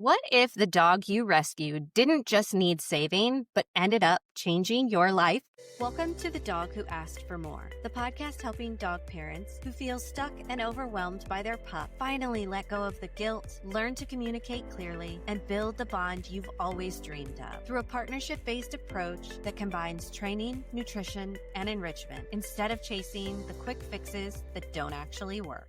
What if the dog you rescued didn't just need saving, but ended up changing your life? Welcome to The Dog Who Asked for More, the podcast helping dog parents who feel stuck and overwhelmed by their pup finally let go of the guilt, learn to communicate clearly, and build the bond you've always dreamed of through a partnership-based approach that combines training, nutrition, and enrichment instead of chasing the quick fixes that don't actually work.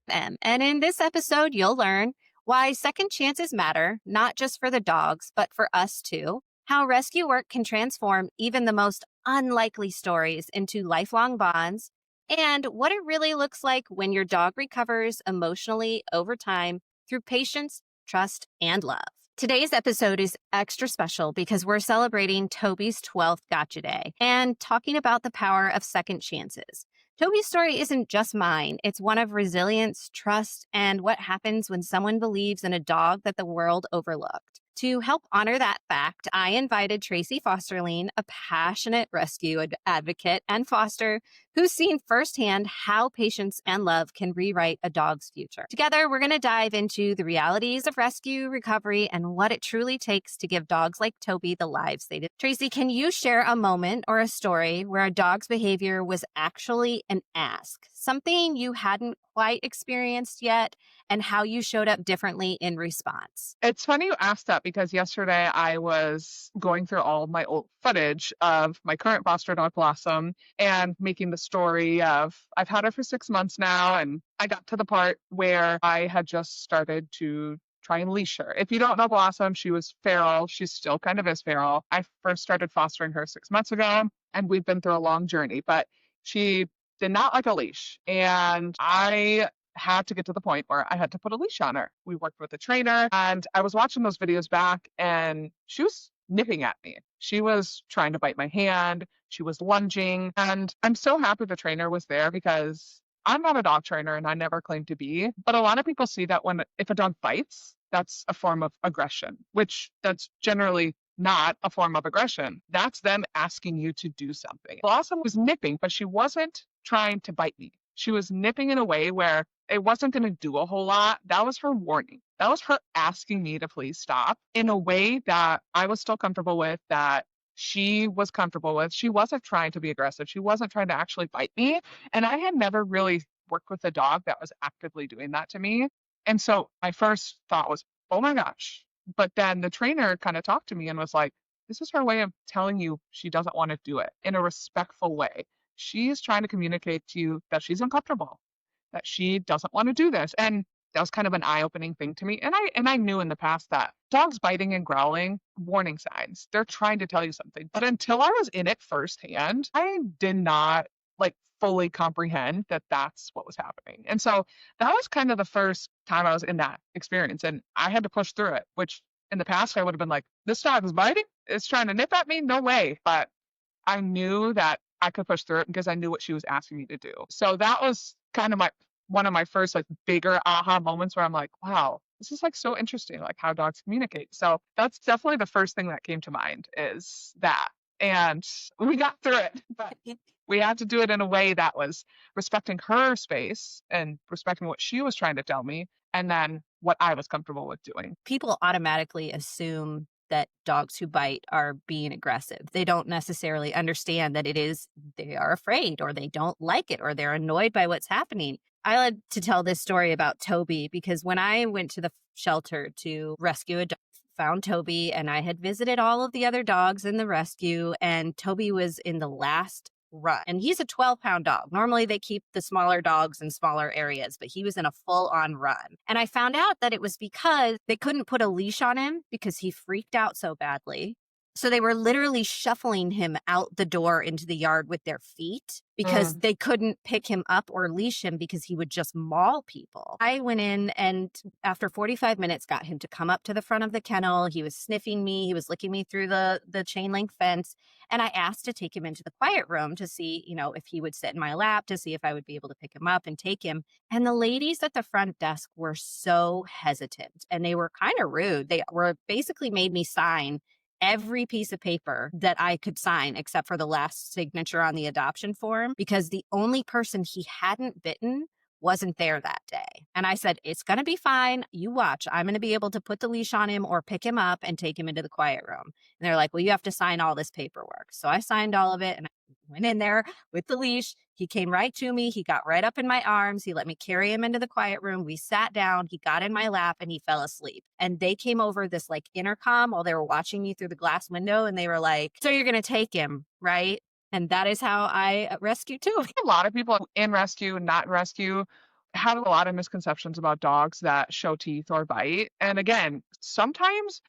And in this episode, you'll learn why second chances matter, not just for the dogs, but for us too. How rescue work can transform even the most unlikely stories into lifelong bonds, and what it really looks like when your dog recovers emotionally over time through patience, trust, and love. Today's episode is extra special because we're celebrating Toby's 12th Gotcha Day and talking about the power of second chances. Toby's story isn't just mine. It's one of resilience, trust, and what happens when someone believes in a dog that the world overlooked. To help honor that fact, I invited Tracy Fosterling, a passionate rescue advocate and foster who's seen firsthand how patience and love can rewrite a dog's future. Together, we're going to dive into the realities of rescue, recovery, and what it truly takes to give dogs like Toby the lives they deserve. Tracy, can you share a moment or a story where a dog's behavior was actually an ask, something you hadn't quite experienced yet, and how you showed up differently in response? It's funny you asked that because yesterday I was going through all my old footage of my current foster dog, Blossom, and making the story of I've had her for 6 months now, and I got to the part where I had just started to try and leash her. If you don't know Blossom, she was feral. She still kind of is feral. I first started fostering her 6 months ago, and we've been through a long journey, but she did not like a leash. And I had to get to the point where I had to put a leash on her. We worked with a trainer, and I was watching those videos back, and she was nipping at me. She was trying to bite my hand. She was lunging. And I'm so happy the trainer was there because I'm not a dog trainer and I never claimed to be. But a lot of people see that if a dog bites, that's a form of aggression, which that's generally not a form of aggression. That's them asking you to do something. Blossom was nipping, but she wasn't trying to bite me. She was nipping in a way where it wasn't going to do a whole lot. That was her warning. That was her asking me to please stop in a way that I was still comfortable with, that she was comfortable with. She wasn't trying to be aggressive. She wasn't trying to actually bite me. And I had never really worked with a dog that was actively doing that to me. And so my first thought was, oh my gosh. But then the trainer kind of talked to me and was like, this is her way of telling you she doesn't want to do it in a respectful way. She is trying to communicate to you that she's uncomfortable, that she doesn't want to do this. And that was kind of an eye-opening thing to me. And I knew in the past that dogs biting and growling, warning signs. They're trying to tell you something. But until I was in it firsthand, I did not fully comprehend that that's what was happening. And so that was kind of the first time I was in that experience. And I had to push through it, which in the past I would have been like, this dog is biting? It's trying to nip at me? No way. But I knew that I could push through it because I knew what she was asking me to do. So that was kind of one of my first bigger aha moments where I'm like, wow, this is so interesting, how dogs communicate. So that's definitely the first thing that came to mind is that. And we got through it, but we had to do it in a way that was respecting her space and respecting what she was trying to tell me, and then what I was comfortable with doing. People automatically assume that dogs who bite are being aggressive. They don't necessarily understand that they are afraid or they don't like it or they're annoyed by what's happening. I like to tell this story about Toby because when I went to the shelter to rescue a dog, found Toby, and I had visited all of the other dogs in the rescue, and Toby was in the last run. And he's a 12-pound dog. Normally they keep the smaller dogs in smaller areas, but he was in a full-on run. And I found out that it was because they couldn't put a leash on him because he freaked out so badly. So they were literally shuffling him out the door into the yard with their feet because they couldn't pick him up or leash him because he would just maul people. I went in and after 45 minutes got him to come up to the front of the kennel. He was sniffing me. He was licking me through the chain link fence. And I asked to take him into the quiet room to see, if he would sit in my lap, to see if I would be able to pick him up and take him. And the ladies at the front desk were so hesitant and they were kind of rude. They were basically made me sign every piece of paper that I could sign except for the last signature on the adoption form because the only person he hadn't bitten wasn't there that day. And I said, it's going to be fine. You watch. I'm going to be able to put the leash on him or pick him up and take him into the quiet room. And they're like, well, you have to sign all this paperwork. So I signed all of it and I went in there with the leash. He came right to me. He got right up in my arms. He let me carry him into the quiet room. We sat down. He got in my lap and he fell asleep. And they came over this like intercom while they were watching me through the glass window. And they were like, so you're going to take him, right? And that is how I rescue Toby. A lot of people in rescue, not in rescue, have a lot of misconceptions about dogs that show teeth or bite. And again, sometimes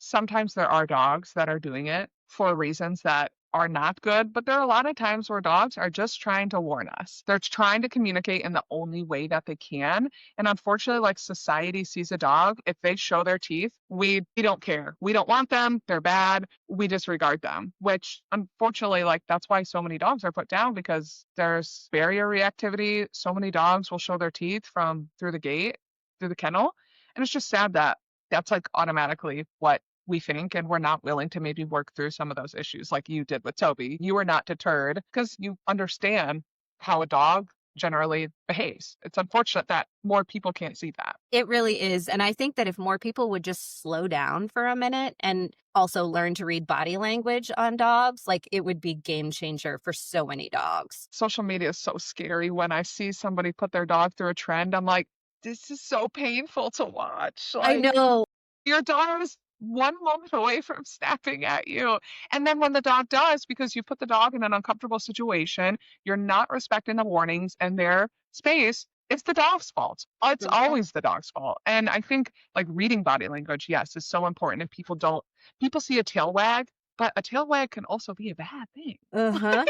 there are dogs that are doing it for reasons that are not good, but there are a lot of times where dogs are just trying to warn us. They're trying to communicate in the only way that they can. And unfortunately, like society sees a dog, if they show their teeth, we don't care. We don't want them. They're bad. We disregard them, which unfortunately, like that's why so many dogs are put down because there's barrier reactivity. So many dogs will show their teeth from through the gate, through the kennel. And it's just sad that that's like automatically what we think, and we're not willing to maybe work through some of those issues like you did with Toby. You were not deterred because you understand how a dog generally behaves. It's unfortunate that more people can't see that. It really is. And I think that if more people would just slow down for a minute and also learn to read body language on dogs, like it would be game changer for so many dogs. Social media is so scary. When I see somebody put their dog through a trend, I'm like, this is so painful to watch. I Like, know. your dog is one moment away from snapping at you. And then when the dog does, because you put the dog in an uncomfortable situation, you're not respecting the warnings and their space, it's the dog's fault. It's always the dog's fault. And I think like reading body language, yes, is so important. And people see a tail wag, but a tail wag can also be a bad thing. Uh-huh.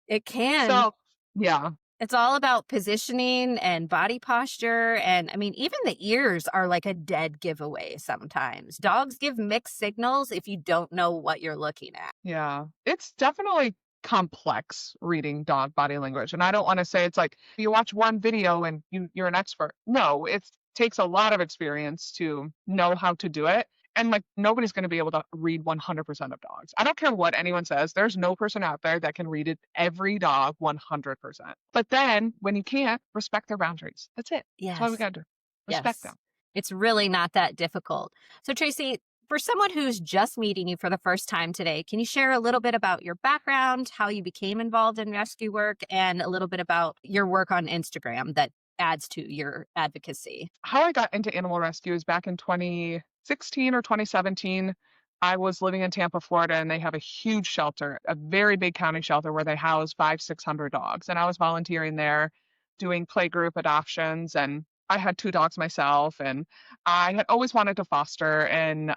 It can. So, yeah. It's all about positioning and body posture. And I mean, even the ears are like a dead giveaway sometimes. Dogs give mixed signals if you don't know what you're looking at. Yeah. It's definitely complex reading dog body language. And I don't want to say it's like you watch one video and you're an expert. No, it takes a lot of experience to know how to do it. And like nobody's going to be able to read 100% of dogs. I don't care what anyone says. There's no person out there that can read it every dog 100%. But then when you can't, respect their boundaries. That's it. Yes. That's all we got to do. Respect them. It's really not that difficult. So Tracy, for someone who's just meeting you for the first time today, can you share a little bit about your background, how you became involved in rescue work, and a little bit about your work on Instagram that adds to your advocacy? How I got into animal rescue is back in 2016 or 2017. I was living in Tampa, Florida, and they have a huge shelter, a very big county shelter where they house 500-600 dogs. And I was volunteering there doing playgroup adoptions, and I had 2 dogs myself, and I had always wanted to foster. And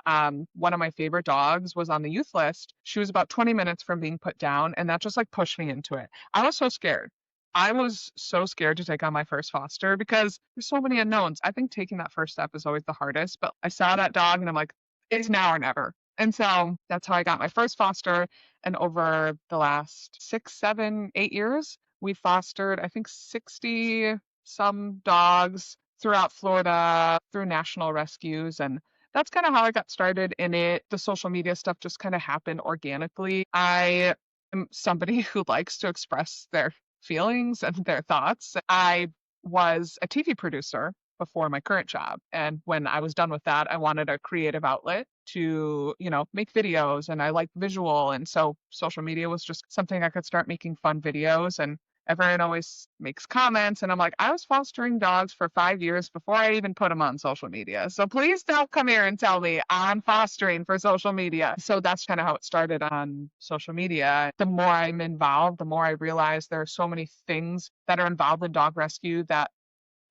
one of my favorite dogs was on the youth list. She was about 20 minutes from being put down, and that just like pushed me into it. I was so scared. I was so scared to take on my first foster because there's so many unknowns. I think taking that first step is always the hardest, but I saw that dog and I'm like, it's now or never. And so that's how I got my first foster. And over the last 6, 7, 8 years, we fostered, I think 60 some dogs throughout Florida through national rescues. And that's kind of how I got started in it. The social media stuff just kind of happened organically. I am somebody who likes to express their feelings and their thoughts. I was a TV producer before my current job. And when I was done with that, I wanted a creative outlet to, make videos, and I like visual. And so social media was just something I could start making fun videos, and everyone always makes comments. And I'm like, I was fostering dogs for 5 years before I even put them on social media. So please don't come here and tell me I'm fostering for social media. So that's kind of how it started on social media. The more I'm involved, the more I realize there are so many things that are involved in dog rescue that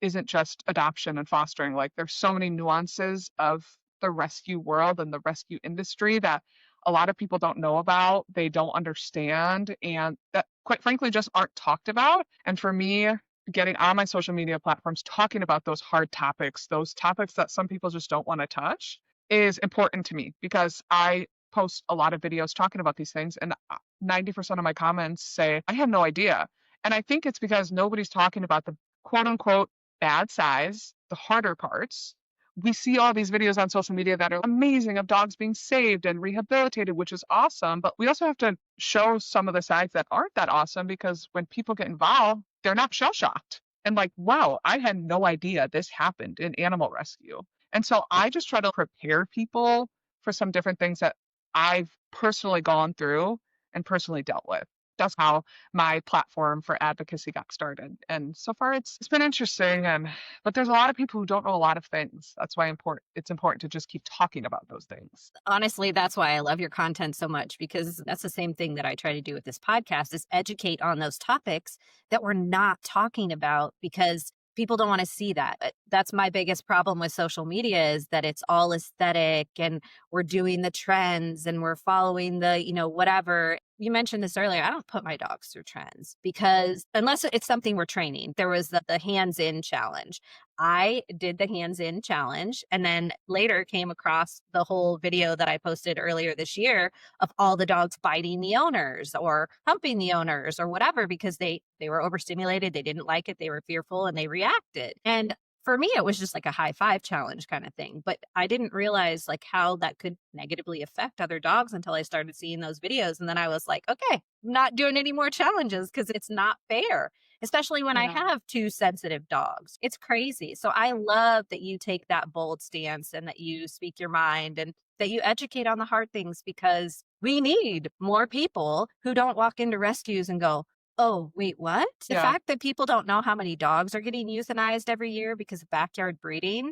isn't just adoption and fostering. Like there's so many nuances of the rescue world and the rescue industry that a lot of people don't know about, they don't understand, and that quite frankly just aren't talked about. And for me, getting on my social media platforms, talking about those hard topics, those topics that some people just don't want to touch, is important to me because I post a lot of videos talking about these things, and 90% of my comments say, I had no idea. And I think it's because nobody's talking about the quote unquote bad size, the harder parts. We see all these videos on social media that are amazing of dogs being saved and rehabilitated, which is awesome. But we also have to show some of the sides that aren't that awesome, because when people get involved, they're not shell shocked. And like, wow, I had no idea this happened in animal rescue. And so I just try to prepare people for some different things that I've personally gone through and personally dealt with. That's how my platform for advocacy got started. And so far it's been interesting, and but there's a lot of people who don't know a lot of things. That's why it's important to just keep talking about those things. Honestly, that's why I love your content so much, because that's the same thing that I try to do with this podcast is educate on those topics that we're not talking about because people don't want to see that. That's my biggest problem with social media is that it's all aesthetic and we're doing the trends and we're following the, whatever. You mentioned this earlier. I don't put my dogs through trends because unless it's something we're training, there was the hands in challenge. I did the hands in challenge and then later came across the whole video that I posted earlier this year of all the dogs biting the owners or humping the owners or whatever because they were overstimulated, they didn't like it, they were fearful and they reacted. And for me it was just like a high five challenge kind of thing, but I didn't realize like how that could negatively affect other dogs until I started seeing those videos, and then I was like, okay, I'm not doing any more challenges because it's not fair, especially when I Yeah. have two sensitive dogs. It's crazy. So I love that you take that bold stance and that you speak your mind and that you educate on the hard things because we need more people who don't walk into rescues and go, oh, wait, what? The Yeah. fact that people don't know how many dogs are getting euthanized every year because of backyard breeding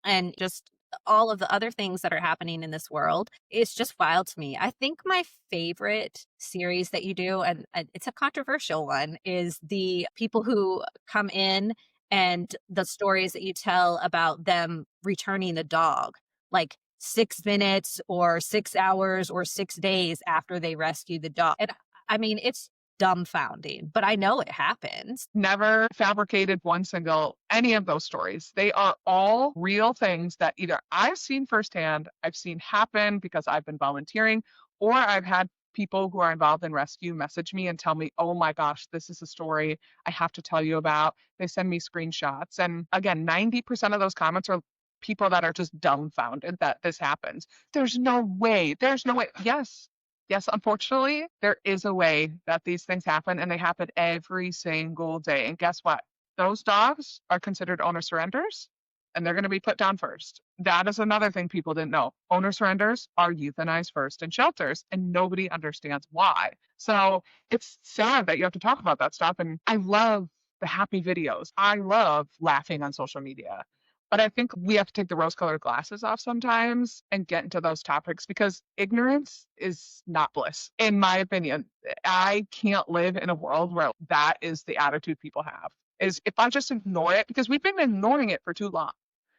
and just all of the other things that are happening in this world is just wild to me. I think my favorite series that you do, and it's a controversial one, is the people who come in and the stories that you tell about them returning the dog, like 6 minutes or 6 hours or 6 days after they rescue the dog. And I mean, it's dumbfounding, but I know it happens. Never fabricated one single any of those stories. They are all real things that either I've seen firsthand, I've seen happen because I've been volunteering, or I've had people who are involved in rescue message me and tell me, oh my gosh, this is a story I have to tell you about. They send me screenshots. And again, 90% of those comments are people that are just dumbfounded that this happens. There's no way. There's no way. Yes. Yes, unfortunately, there is a way that these things happen, and they happen every single day. And guess what? Those dogs are considered owner surrenders, and they're going to be put down first. That is another thing people didn't know. Owner surrenders are euthanized first in shelters, and nobody understands why. So it's sad that you have to talk about that stuff. And I love the happy videos. I love laughing on social media. But I think we have to take the rose-colored glasses off sometimes and get into those topics because ignorance is not bliss, in my opinion. I can't live in a world where that is the attitude people have. Is if I just ignore it, because we've been ignoring it for too long.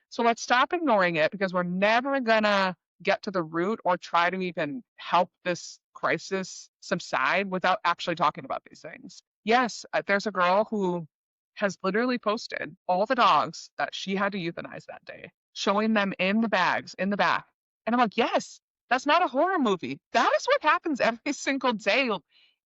So let's stop ignoring it because we're never gonna get to the root or try to even help this crisis subside without actually talking about these things. Yes, there's a girl who has literally posted all the dogs that she had to euthanize that day, showing them in the bags in the back. And I'm like, yes, that's not a horror movie. That is what happens every single day.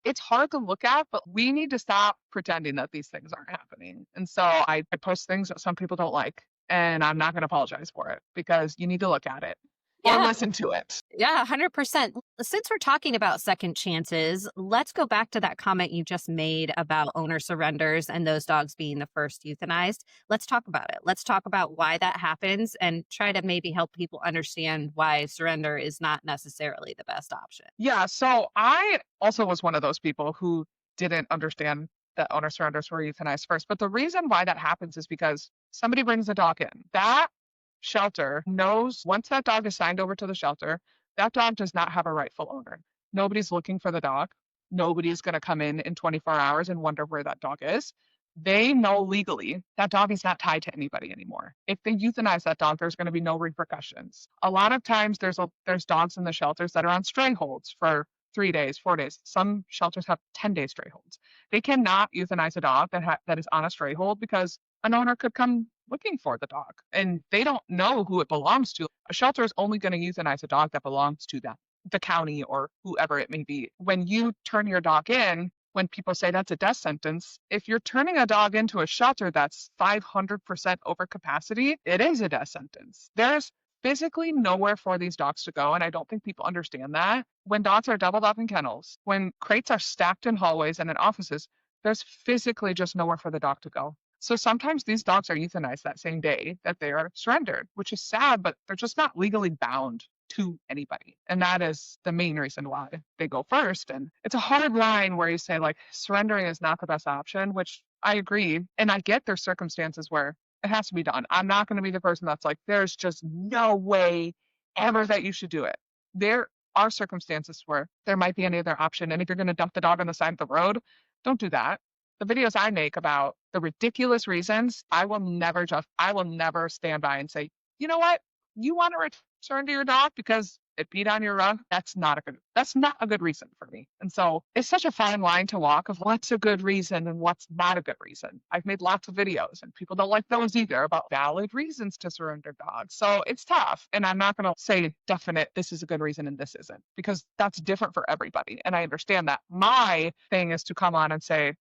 It's hard to look at, but we need to stop pretending that these things aren't happening. And so I post things that some people don't like, and I'm not going to apologize for it because you need to look at it or Yeah. listen to it. Yeah, 100%. Since we're talking about second chances, let's go back to that comment you just made about owner surrenders and those dogs being the first euthanized. Let's talk about it. Let's talk about why that happens and try to maybe help people understand why surrender is not necessarily the best option. Yeah, so I also was one of those people who didn't understand that owner surrenders were euthanized first. But the reason why that happens is because somebody brings a dog in. That shelter knows once that dog is signed over to the shelter, that dog does not have a rightful owner. Nobody's looking for the dog. Nobody's going to come in 24 hours and wonder where that dog is. They know legally that dog is not tied to anybody anymore. If they euthanize that dog, there's going to be no repercussions. A lot of times there's dogs in the shelters that are on stray holds for 3 days, 4 days. Some shelters have 10-day stray holds. They cannot euthanize a dog that is on a stray hold because an owner could come looking for the dog and they don't know who it belongs to. A shelter is only going to euthanize a dog that belongs to them, the county or whoever it may be. When you turn your dog in, when people say that's a death sentence, if you're turning a dog into a shelter that's 500% over capacity, it is a death sentence. There's physically nowhere for these dogs to go, and I don't think people understand that. When dogs are doubled up in kennels, when crates are stacked in hallways and in offices, there's physically just nowhere for the dog to go. So sometimes these dogs are euthanized that same day that they are surrendered, which is sad, but they're just not legally bound to anybody. And that is the main reason why they go first. And it's a hard line where you say, like, surrendering is not the best option, which I agree. And I get there's circumstances where it has to be done. I'm not going to be the person that's like, there's just no way ever that you should do it. There are circumstances where there might be any other option. And if you're going to dump the dog on the side of the road, don't do that. The videos I make about the ridiculous reasons, I will never stand by and say, you know what? You want to return to your dog because it peed on your rug? That's not a good reason for me. And so it's such a fine line to walk of what's a good reason and what's not a good reason. I've made lots of videos and people don't like those either about valid reasons to surrender dogs. So it's tough. And I'm not going to say definite, this is a good reason and this isn't, because that's different for everybody. And I understand that. My thing is to come on and say,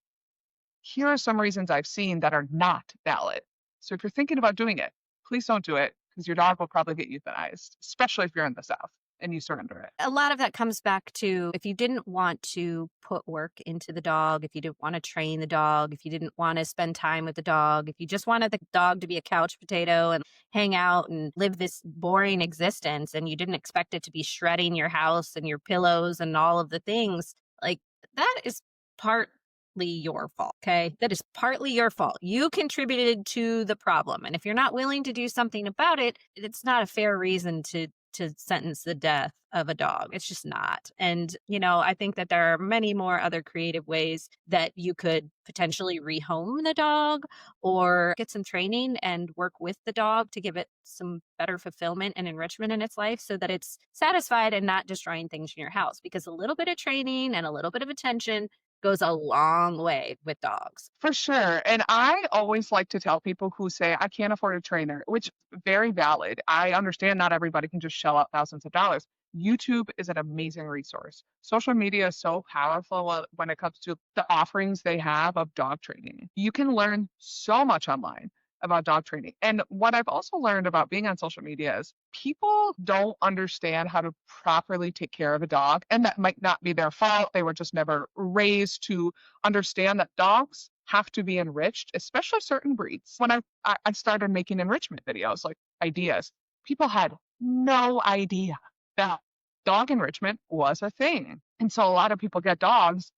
here are some reasons I've seen that are not valid. So if you're thinking about doing it, please don't do it because your dog will probably get euthanized, especially if you're in the South and you surrender it. A lot of that comes back to if you didn't want to put work into the dog, if you didn't want to train the dog, if you didn't want to spend time with the dog, if you just wanted the dog to be a couch potato and hang out and live this boring existence and you didn't expect it to be shredding your house and your pillows and all of the things, like that is partly your fault, okay? That is partly your fault. You contributed to the problem. And if you're not willing to do something about it, it's not a fair reason to sentence the death of a dog. It's just not. And, I think that there are many more other creative ways that you could potentially rehome the dog or get some training and work with the dog to give it some better fulfillment and enrichment in its life so that it's satisfied and not destroying things in your house. Because a little bit of training and a little bit of attention goes a long way with dogs. For sure. And I always like to tell people who say, I can't afford a trainer, which very valid. I understand not everybody can just shell out thousands of dollars. YouTube is an amazing resource. Social media is so powerful when it comes to the offerings they have of dog training. You can learn so much online about dog training. And what I've also learned about being on social media is people don't understand how to properly take care of a dog. And that might not be their fault. They were just never raised to understand that dogs have to be enriched, especially certain breeds. When I started making enrichment videos, like ideas, people had no idea that dog enrichment was a thing. And so a lot of people get dogs,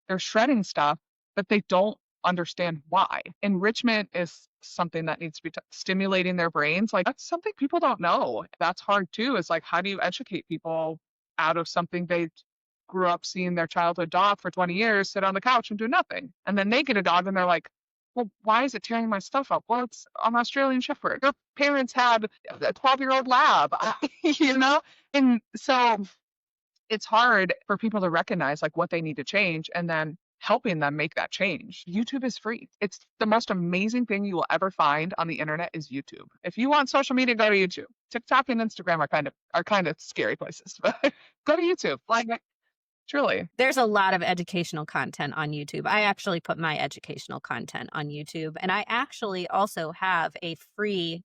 they're shredding stuff, but they don't understand why. Enrichment is something that needs to be stimulating their brains. Like that's something people don't know. That's hard too. Is like, how do you educate people out of something they grew up seeing their childhood dog for 20 years sit on the couch and do nothing? And then they get a dog and they're like, well, why is it tearing my stuff up? Well, it's an Australian Shepherd. Their parents had a 12-year-old lab, And so it's hard for people to recognize like what they need to change and then helping them make that change. YouTube is free. It's the most amazing thing you will ever find on the internet is YouTube. If you want social media, go to YouTube. TikTok and Instagram are kind of scary places, but go to YouTube. Like truly. There's a lot of educational content on YouTube. I actually put my educational content on YouTube, and I actually also have a free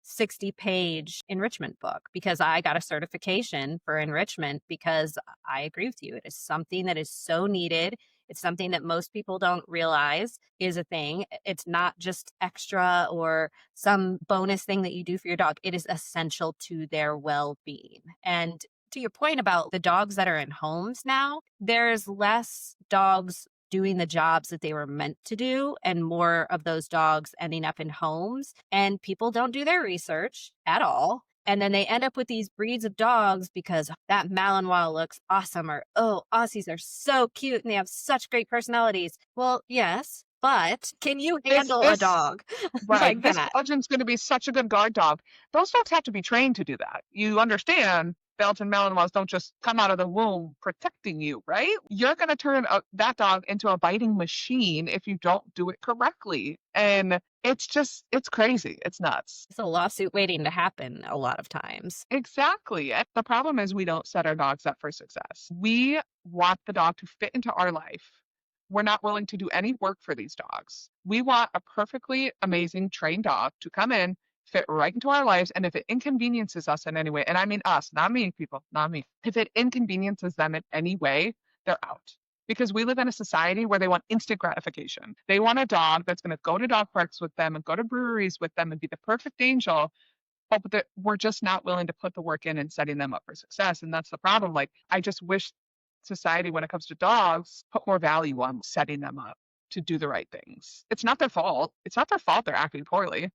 60-page enrichment book because I got a certification for enrichment because I agree with you. It is something that is so needed. It's something that most people don't realize is a thing. It's not just extra or some bonus thing that you do for your dog. It is essential to their well-being. And to your point about the dogs that are in homes now, there's less dogs doing the jobs that they were meant to do and more of those dogs ending up in homes. And people don't do their research at all. And then they end up with these breeds of dogs because that Malinois looks awesome or, oh, Aussies are so cute and they have such great personalities. Well, yes, but can you handle a dog right, like this that? Belgian's going to be such a good guard dog. Those dogs have to be trained to do that. You understand Belgian Malinois don't just come out of the womb protecting you, right? You're going to turn that dog into a biting machine if you don't do it correctly. And it's crazy. It's nuts. It's a lawsuit waiting to happen a lot of times. Exactly. And the problem is we don't set our dogs up for success. We want the dog to fit into our life. We're not willing to do any work for these dogs. We want a perfectly amazing trained dog to come in, fit right into our lives. And if it inconveniences us in any way, and I mean us, not me, people, not me. If it inconveniences them in any way, they're out. because we live in a society where they want instant gratification. They want a dog that's going to go to dog parks with them and go to breweries with them and be the perfect angel. But we're just not willing to put the work in and setting them up for success. And that's the problem. Like, I just wish society, when it comes to dogs, put more value on setting them up to do the right things. It's not their fault. It's not their fault they're acting poorly.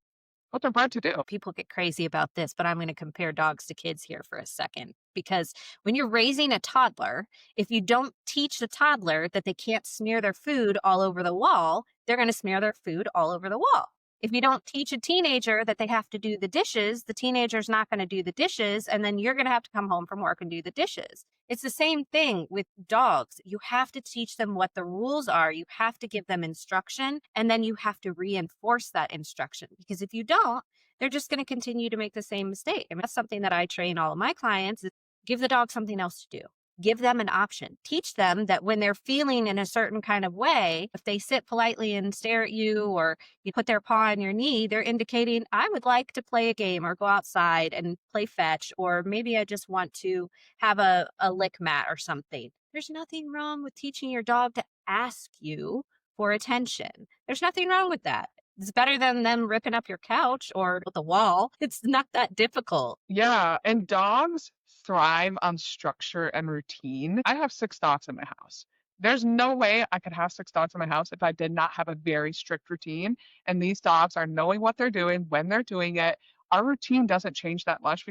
What they're bred to do. People get crazy about this, but I'm going to compare dogs to kids here for a second. Because when you're raising a toddler, if you don't teach the toddler that they can't smear their food all over the wall, they're going to smear their food all over the wall. If you don't teach a teenager that they have to do the dishes, the teenager's not going to do the dishes, and then you're going to have to come home from work and do the dishes. It's the same thing with dogs. You have to teach them what the rules are. You have to give them instruction, and then you have to reinforce that instruction. Because if you don't, they're just going to continue to make the same mistake. And that's something that I train all of my clients is give the dog something else to do. Give them an option. Teach them that when they're feeling in a certain kind of way, if they sit politely and stare at you or you put their paw on your knee, they're indicating, I would like to play a game or go outside and play fetch, or maybe I just want to have a lick mat or something. There's nothing wrong with teaching your dog to ask you for attention. There's nothing wrong with that. It's better than them ripping up your couch or the wall. It's not that difficult. Yeah. And dogs thrive on structure and routine. I have 6 dogs in my house. There's no way I could have 6 dogs in my house if I did not have a very strict routine. And these dogs are knowing what they're doing, when they're doing it. Our routine doesn't change that much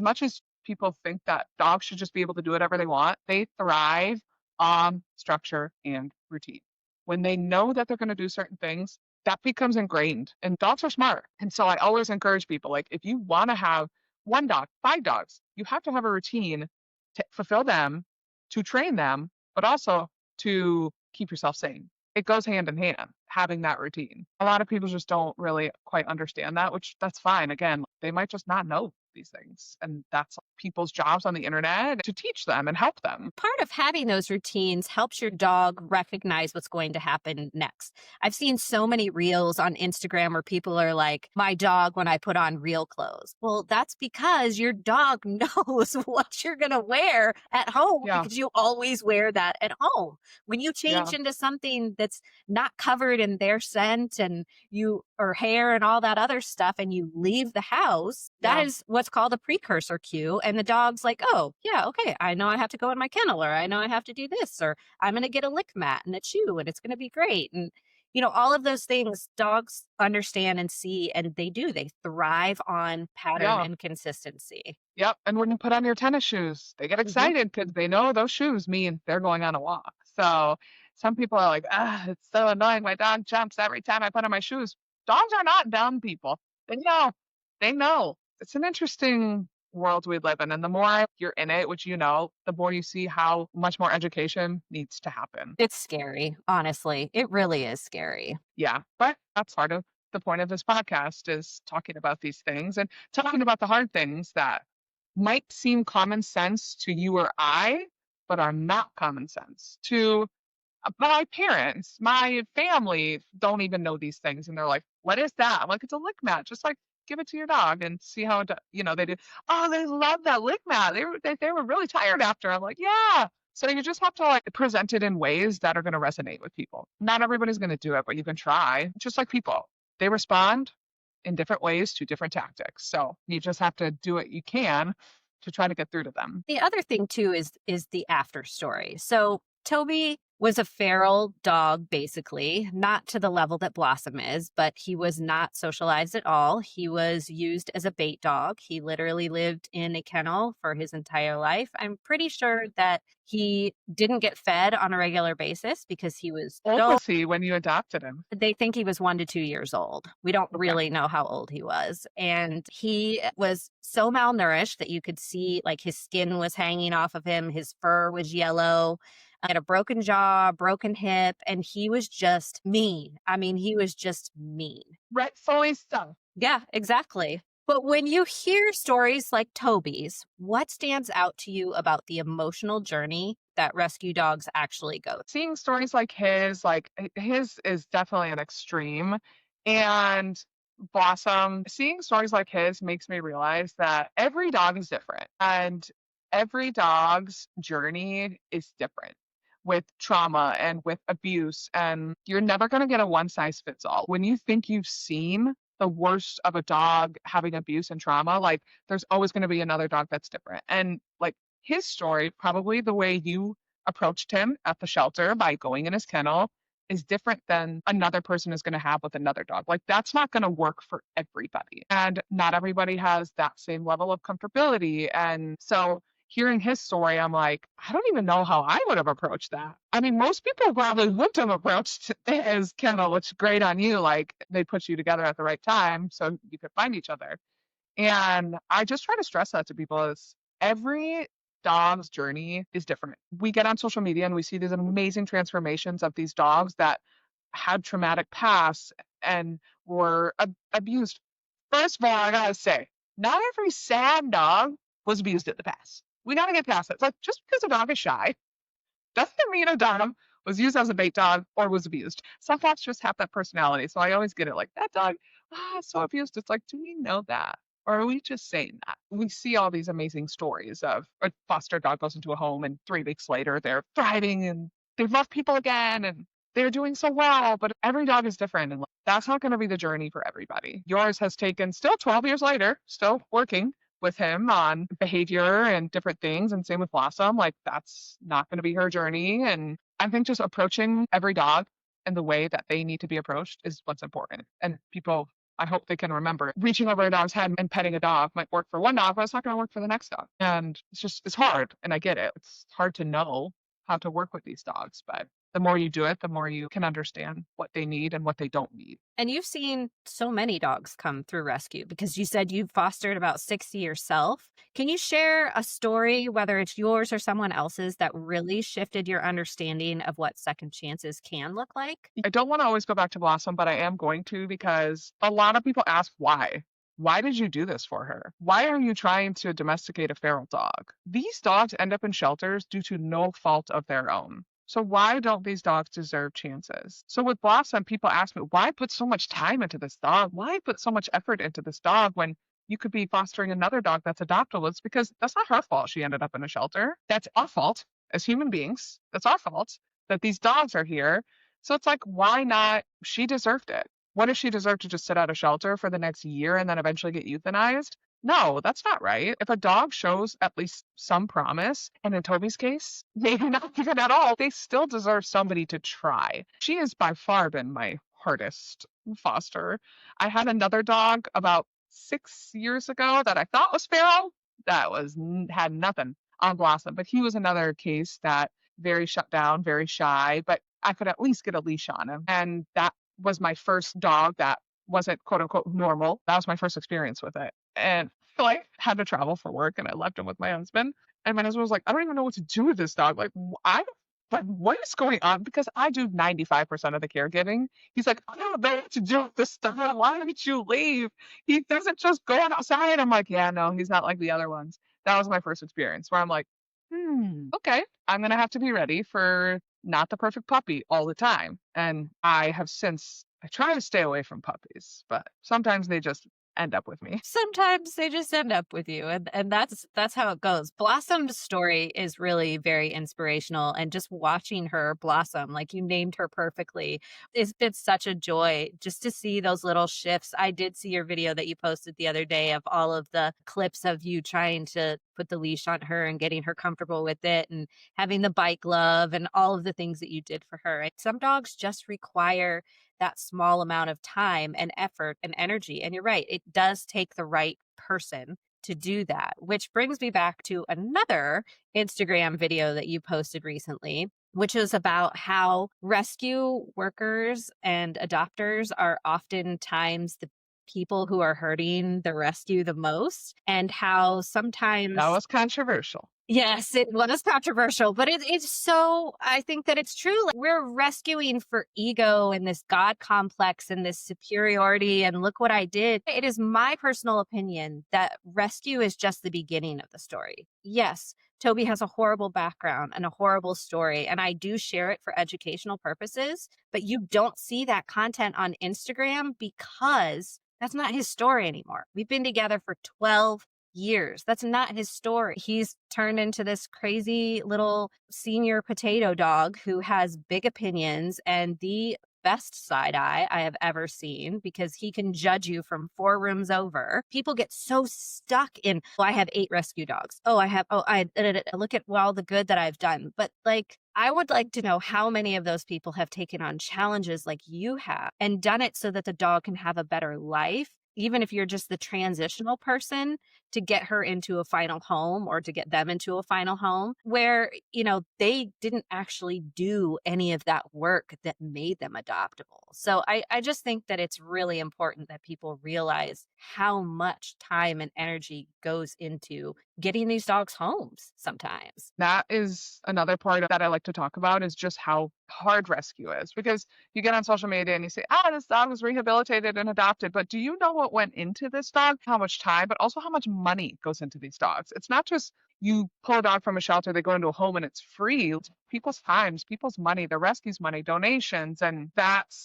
much as people think that dogs should just be able to do whatever they want, they thrive on structure and routine. When they know that they're going to do certain things, that becomes ingrained. And dogs are smart. And so I always encourage people, like, if you want to have 1 dog, 5 dogs, you have to have a routine to fulfill them, to train them, but also to keep yourself sane. It goes hand in hand, having that routine. A lot of people just don't really quite understand that, which that's fine. Again, they might just not know these things. And that's people's jobs on the internet to teach them and help them. Part of having those routines helps your dog recognize what's going to happen next. I've seen so many reels on Instagram where people are like, my dog when I put on real clothes. Well, that's because your dog knows what you're going to wear at home because you always wear that at home. When you change into something that's not covered in their scent and or hair and all that other stuff, and you leave the house, that is what's called a precursor cue. And the dog's like, oh, yeah, okay, I know I have to go in my kennel, or I know I have to do this, or I'm going to get a lick mat and a chew, and it's going to be great. And, all of those things dogs understand and see, and they do. They thrive on pattern and consistency. Yep. And when you put on your tennis shoes, they get excited because they know those shoes mean they're going on a walk. So some people are like, it's so annoying. My dog jumps every time I put on my shoes. Dogs are not dumb people. They know. They know. It's an interesting world we live in. And the more you're in it, which the more you see how much more education needs to happen. It's scary, honestly. It really is scary. Yeah. But that's part of the point of this podcast is talking about these things and talking about the hard things that might seem common sense to you or I, but are not common sense to my parents. My family don't even know these things. And they're like, what is that? I'm like, it's a lick mat. Just like give it to your dog and see how it, they do. Oh, they love that lick mat. They were really tired after. I'm like, yeah. So you just have to present it in ways that are going to resonate with people. Not everybody's going to do it, but you can try. Just like people, they respond in different ways to different tactics. So you just have to do what you can to try to get through to them. The other thing too is the after story. So Toby was a feral dog, basically, not to the level that Blossom is, but he was not socialized at all. He was used as a bait dog. He literally lived in a kennel for his entire life. I'm pretty sure that he didn't get fed on a regular basis because he was How old was he when you adopted him? They think he was 1 to 2 years old. We don't really know how old he was. And he was so malnourished that you could see his skin was hanging off of him. His fur was yellow. Had a broken jaw, broken hip, and he was just mean. I mean, he was just mean. Rightfully so. Yeah, exactly. But when you hear stories like Toby's, what stands out to you about the emotional journey that rescue dogs actually go through? Seeing stories like his is definitely an extreme. And Blossom, seeing stories like his makes me realize that every dog is different and every dog's journey is different. with trauma and with abuse. And you're never going to get a one size fits all. When you think you've seen the worst of a dog having abuse and trauma, like there's always going to be another dog that's different. And like his story, probably the way you approached him at the shelter by going in his kennel is different than another person is going to have with another dog. Like that's not going to work for everybody. And not everybody has that same level of comfortability. And so hearing his story, I'm like, I don't even know how I would have approached that. I mean, most people probably wouldn't have approached his kennel, which is great on you. Like they put you together at the right time so you could find each other. And I just try to stress that to people is every dog's journey is different. We get on social media and we see these amazing transformations of these dogs that had traumatic pasts and were abused. First of all, I gotta say, not every sad dog was abused in the past. We gotta get past it. It's like just because a dog is shy doesn't mean a dog was used as a bait dog or was abused. Some dogs just have that personality. So I always get it like that dog, so abused. It's like, do we know that? Or are we just saying that? We see all these amazing stories of a foster dog goes into a home and 3 weeks later they're thriving and they love people again and they're doing so well. But every dog is different. And that's not going to be the journey for everybody. Yours has taken still 12 years later, still working with him on behavior and different things. And same with Blossom. Like that's not going to be her journey. And I think just approaching every dog in the way that they need to be approached is what's important. And people, I hope they can remember reaching over a dog's head and petting a dog might work for one dog, but it's not going to work for the next dog. And it's hard. And I get it. It's hard to know how to work with these dogs, but the more you do it, the more you can understand what they need and what they don't need. And you've seen so many dogs come through rescue because you said you've fostered about 60 yourself. Can you share a story, whether it's yours or someone else's, that really shifted your understanding of what second chances can look like? I don't want to always go back to Blossom, but I am going to because a lot of people ask why. Why did you do this for her? Why are you trying to domesticate a feral dog? These dogs end up in shelters due to no fault of their own. So why don't these dogs deserve chances? So with Blossom, people ask me, why put so much time into this dog? Why put so much effort into this dog when you could be fostering another dog that's adoptable? It's because that's not her fault she ended up in a shelter. That's our fault as human beings. That's our fault that these dogs are here. So it's like, why not? She deserved it. What if she deserved to just sit at a shelter for the next year and then eventually get euthanized? No, that's not right. If a dog shows at least some promise, and in Toby's case, maybe not even at all, they still deserve somebody to try. She has by far been my hardest foster. I had another dog about 6 years ago that I thought was feral that had nothing on Blossom, but he was another case that very shut down, very shy, but I could at least get a leash on him. And that was my first dog that wasn't quote unquote normal. That was my first experience with it. And I like had to travel for work and I left him with my husband. And my husband was like, I don't even know what to do with this dog. But what is going on? Because I do 95% of the caregiving. He's like, I don't know what to do with this dog. Why did you leave? He doesn't just go outside. I'm like, yeah, no, he's not like the other ones. That was my first experience where I'm like, okay, I'm going to have to be ready for not the perfect puppy all the time. And I try to stay away from puppies, but sometimes they just end up with me. Sometimes they just end up with you, and that's how it goes. Blossom's story is really very inspirational, and just watching her blossom, like you named her perfectly, it's been such a joy just to see those little shifts. I did see your video that you posted the other day of all of the clips of you trying to put the leash on her and getting her comfortable with it and having the bite glove and all of the things that you did for her. Some dogs just require that small amount of time and effort and energy. And you're right, it does take the right person to do that, which brings me back to another Instagram video that you posted recently, which is about how rescue workers and adopters are oftentimes the people who are hurting the rescue the most, and how sometimes That was controversial. Yes, it was controversial, but it's so, I think that it's true. Like we're rescuing for ego and this God complex and this superiority. And look what I did. It is my personal opinion that rescue is just the beginning of the story. Yes, Toby has a horrible background and a horrible story, and I do share it for educational purposes, but you don't see that content on Instagram because that's not his story anymore. We've been together for 12 years. That's not his story. He's turned into this crazy little senior potato dog who has big opinions and the best side eye I have ever seen because he can judge you from 4 rooms over. People get so stuck in, well, I have 8 rescue dogs. Oh, I have, oh, look at all the good that I've done. But like, I would like to know how many of those people have taken on challenges like you have and done it so that the dog can have a better life, even if you're just the transitional person to get her into a final home or to get them into a final home where, they didn't actually do any of that work that made them adoptable. So I just think that it's really important that people realize how much time and energy goes into getting these dogs homes sometimes. That is another part that I like to talk about is just how hard rescue is because you get on social media and you say, this dog was rehabilitated and adopted. But do you know what went into this dog? How much time, but also how much money goes into these dogs? It's not just you pull a dog from a shelter, they go into a home and it's free. It's people's times, people's money, the rescue's money, donations. And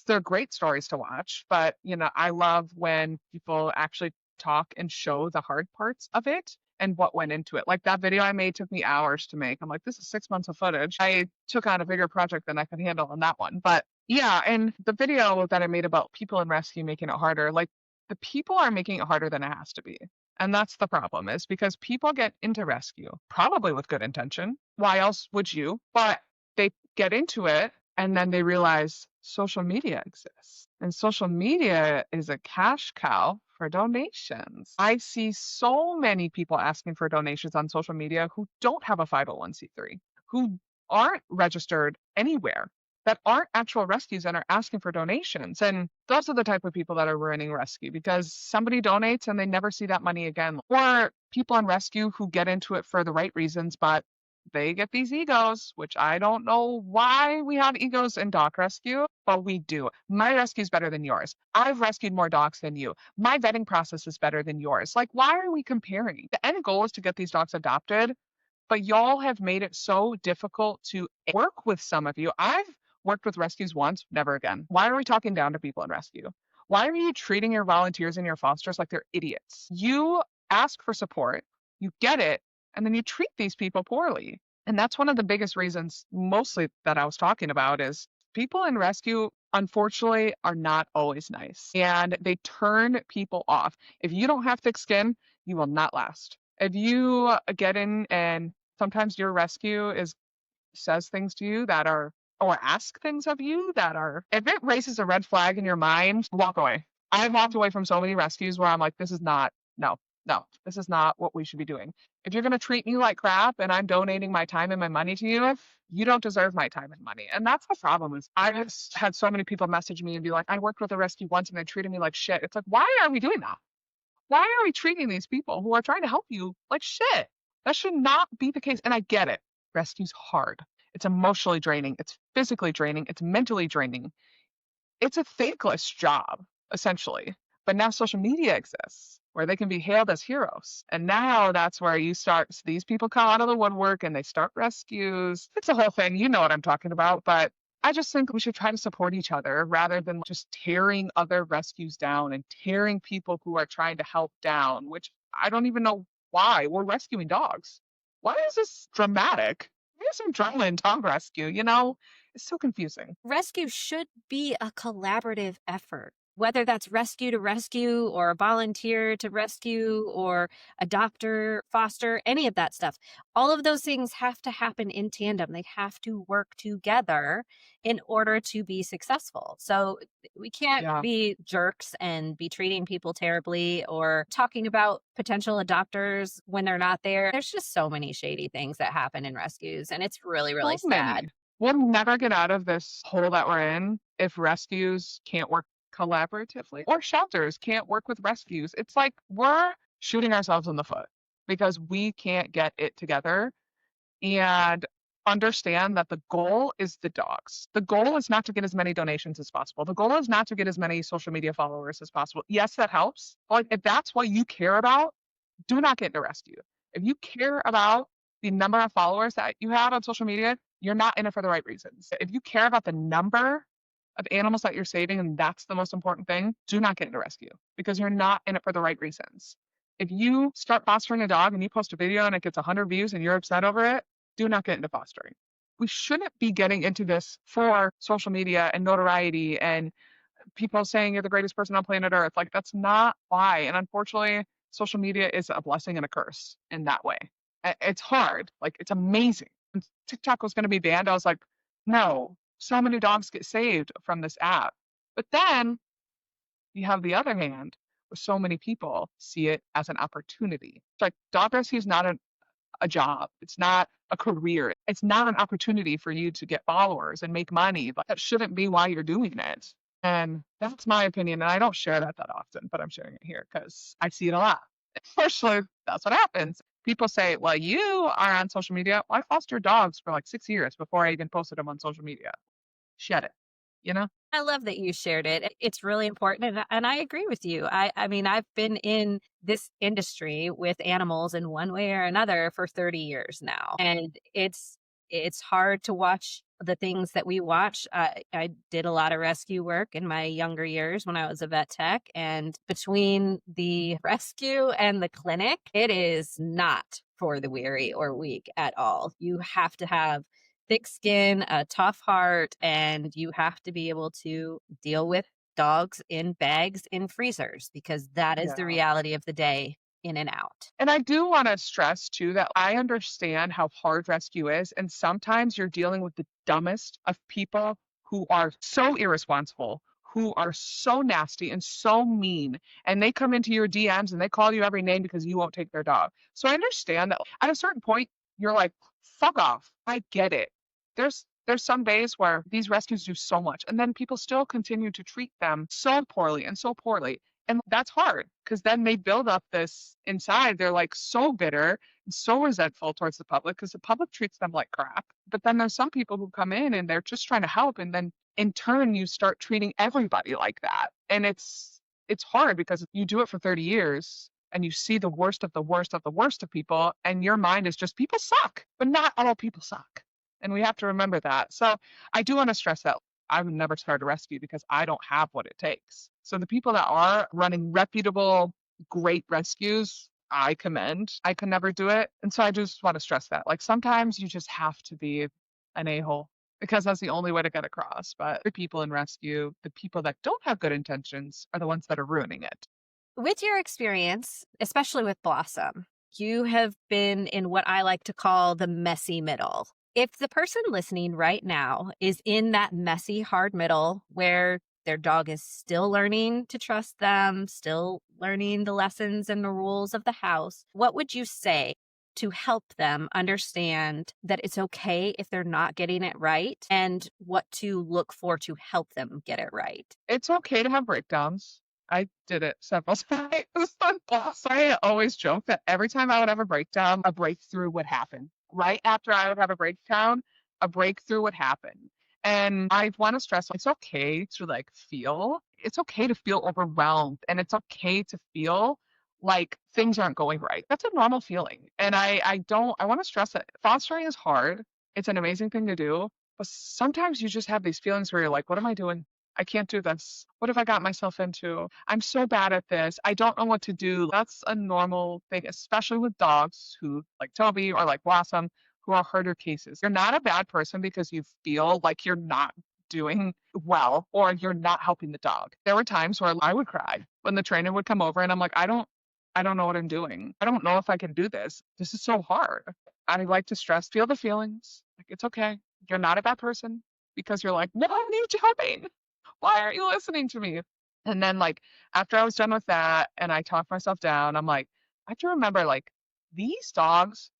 they're great stories to watch. But, I love when people actually talk and show the hard parts of it and what went into it. Like that video I made took me hours to make. I'm like, this is 6 months of footage. I took on a bigger project than I could handle on that one. But yeah, and the video that I made about people in rescue making it harder, like the people are making it harder than it has to be. And that's the problem is because people get into rescue, probably with good intention. Why else would you? But they get into it and then they realize social media exists. And social media is a cash cow for donations. I see so many people asking for donations on social media who don't have a 501c3, who aren't registered anywhere, that aren't actual rescues and are asking for donations. And those are the type of people that are ruining rescue because somebody donates and they never see that money again. Or people on rescue who get into it for the right reasons, but they get these egos, which I don't know why we have egos in dog rescue, but we do. My rescue is better than yours. I've rescued more dogs than you. My vetting process is better than yours. Like, why are we comparing? The end goal is to get these dogs adopted, but y'all have made it so difficult to work with some of you. I've worked with rescues once, never again. Why are we talking down to people in rescue? Why are you treating your volunteers and your fosters like they're idiots? You ask for support, you get it, and then you treat these people poorly. And that's one of the biggest reasons, mostly that I was talking about, is people in rescue, unfortunately, are not always nice. And they turn people off. If you don't have thick skin, you will not last. If you get in and sometimes your rescue says things to you that are, or ask things of you that are, if it raises a red flag in your mind, walk away. I've walked away from so many rescues where I'm like, this is not, no, this is not what we should be doing. If you're going to treat me like crap and I'm donating my time and my money to you, you don't deserve my time and money. And that's the problem is I just had so many people message me and be like, I worked with a rescue once and they treated me like shit. It's like, why are we doing that? Why are we treating these people who are trying to help you like shit? That should not be the case. And I get it. Rescue's hard. It's emotionally draining. It's physically draining. It's mentally draining. It's a thankless job, essentially. But now social media exists where they can be hailed as heroes. And now that's where these people come out of the woodwork and they start rescues. It's a whole thing. You know what I'm talking about. But I just think we should try to support each other rather than just tearing other rescues down and tearing people who are trying to help down, which I don't even know why. We're rescuing dogs. Why is this dramatic? Here's some drama in dog rescue, It's so confusing. Rescue should be a collaborative effort, whether that's rescue to rescue or a volunteer to rescue or a doctor, foster, any of that stuff. All of those things have to happen in tandem. They have to work together in order to be successful. So we can't Yeah. be jerks and be treating people terribly or talking about potential adopters when they're not there. There's just so many shady things that happen in rescues, and it's really, really So sad. many. We'll never get out of this hole that we're in if rescues can't work collaboratively or shelters can't work with rescues. It's like we're shooting ourselves in the foot because we can't get it together and understand that the goal is the dogs. The goal is not to get as many donations as possible. The goal is not to get as many social media followers as possible. Yes, that helps. But like, if that's what you care about, do not get into rescue. If you care about the number of followers that you have on social media, you're not in it for the right reasons. If you care about the number of animals that you're saving and that's the most important thing, do not get into rescue because you're not in it for the right reasons. If you start fostering a dog and you post a video and it gets 100 views and you're upset over it, do not get into fostering. We shouldn't be getting into this for social media and notoriety and people saying you're the greatest person on planet Earth. Like, that's not why. And unfortunately, social media is a blessing and a curse in that way. It's hard. Like, it's amazing. When TikTok was going to be banned, I was like, no, so many dogs get saved from this app. But then you have the other hand where so many people see it as an opportunity. It's like dog rescue is not a job. It's not a career. It's not an opportunity for you to get followers and make money. But that shouldn't be why you're doing it. And that's my opinion. And I don't share that often, but I'm sharing it here because I see it a lot. Unfortunately, that's what happens. People say, well, you are on social media. Well, I fostered dogs for like 6 years before I even posted them on social media. Shed it, you know? I love that you shared it. It's really important. And I agree with you. I mean, I've been in this industry with animals in one way or another for 30 years now. And it's hard to watch the things that we watch. I did a lot of rescue work in my younger years when I was a vet tech. And between the rescue and the clinic, it is not for the weary or weak at all. You have to have thick skin, a tough heart, and you have to be able to deal with dogs in bags in freezers because that is the Yeah. reality of the day in and out. And I do want to stress too that I understand how hard rescue is. And sometimes you're dealing with the dumbest of people who are so irresponsible, who are so nasty and so mean. And they come into your DMs and they call you every name because you won't take their dog. So I understand that at a certain point, you're like, fuck off. I get it. There's some days where these rescues do so much, and then people still continue to treat them so poorly and so poorly. And that's hard because then they build up this inside. They're like so bitter and so resentful towards the public because the public treats them like crap. But then there's some people who come in and they're just trying to help. And then in turn, you start treating everybody like that. And it's hard because you do it for 30 years and you see the worst of the worst of the worst of people. And your mind is just people suck, but not all people suck. And we have to remember that. So I do want to stress that I would never start a rescue because I don't have what it takes. So the people that are running reputable, great rescues, I commend. I could never do it. And so I just want to stress that. Like sometimes you just have to be an a-hole because that's the only way to get across. But the people in rescue, the people that don't have good intentions are the ones that are ruining it. With your experience, especially with Blossom, you have been in what I like to call the messy middle. If the person listening right now is in that messy, hard middle where their dog is still learning to trust them, still learning the lessons and the rules of the house, what would you say to help them understand that it's okay if they're not getting it right and what to look for to help them get it right? It's okay to have breakdowns. I did it several times. I always joke that every time I would have a breakdown, a breakthrough would happen. Right after I would have a breakdown, a breakthrough would happen. And I want to stress it's okay to like feel. It's okay to feel overwhelmed and it's okay to feel like things aren't going right. That's a normal feeling. And I want to stress that fostering is hard. It's an amazing thing to do. But sometimes you just have these feelings where you're like, what am I doing? I can't do this. What have I got myself into? I'm so bad at this. I don't know what to do. That's a normal thing, especially with dogs who, like Toby or like Blossom, who are harder cases. You're not a bad person because you feel like you're not doing well or you're not helping the dog. There were times where I would cry when the trainer would come over and I'm like, I don't know what I'm doing. I don't know if I can do this. This is so hard. I like to stress, feel the feelings. Like it's okay. You're not a bad person because you're like, no, I need you helping. Why aren't you listening to me? And then like after I was done with that and I talked myself down, I'm like, I have to remember like these dogs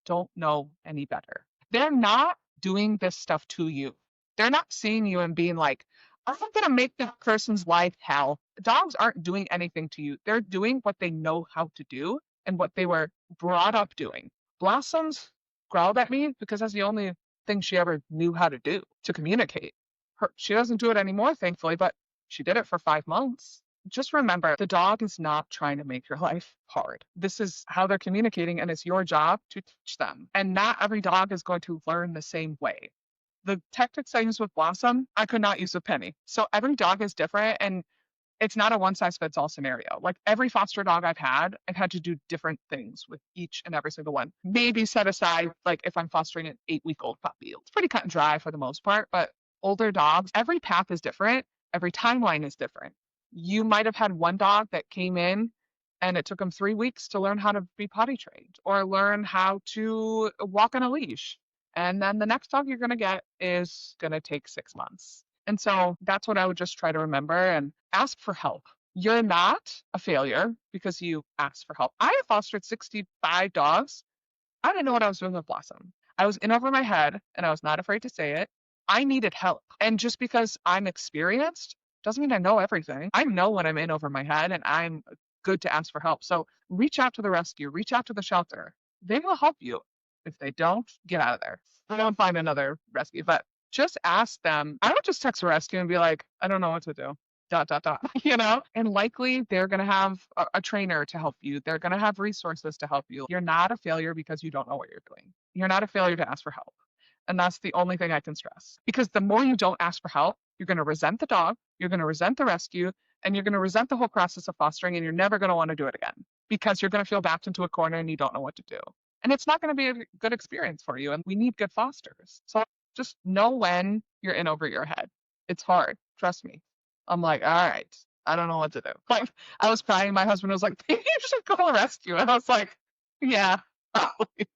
don't know any better. They're not doing this stuff to you. They're not seeing you and being like, I'm gonna make that person's life hell. Dogs aren't doing anything to you. They're doing what they know how to do and what they were brought up doing. Blossoms growled at me because that's the only thing she ever knew how to do to communicate. She doesn't do it anymore, thankfully, but she did it for 5 months. Just remember, the dog is not trying to make your life hard. This is how they're communicating, and it's your job to teach them. And not every dog is going to learn the same way. The tactics I use with Blossom, I could not use with Penny. So every dog is different, and it's not a one size fits all scenario. Like every foster dog I've had to do different things with each and every single one. Maybe set aside, like if I'm fostering an 8-week-old puppy, it's pretty cut and dry for the most part. But older dogs, every path is different. Every timeline is different. You might have had one dog that came in and it took them 3 weeks to learn how to be potty trained or learn how to walk on a leash. And then the next dog you're going to get is going to take 6 months. And so that's what I would just try to remember and ask for help. You're not a failure because you asked for help. I have fostered 65 dogs. I didn't know what I was doing with Blossom. I was in over my head and I was not afraid to say it. I needed help. And just because I'm experienced doesn't mean I know everything. I know when I'm in over my head and I'm good to ask for help. So reach out to the rescue, reach out to the shelter. They will help you. If they don't, get out of there. I don't find another rescue, but just ask them. I would just text a rescue and be like, I don't know what to do. Dot, dot, dot, and likely they're going to have a trainer to help you. They're going to have resources to help you. You're not a failure because you don't know what you're doing. You're not a failure to ask for help. And that's the only thing I can stress. Because the more you don't ask for help, you're going to resent the dog, you're going to resent the rescue, and you're going to resent the whole process of fostering, and you're never going to want to do it again because you're going to feel backed into a corner and you don't know what to do. And it's not going to be a good experience for you. And we need good fosters. So just know when you're in over your head. It's hard. Trust me. I'm like, all right, I don't know what to do. Like, I was crying. My husband was like, maybe you should call a rescue. And I was like, yeah, probably.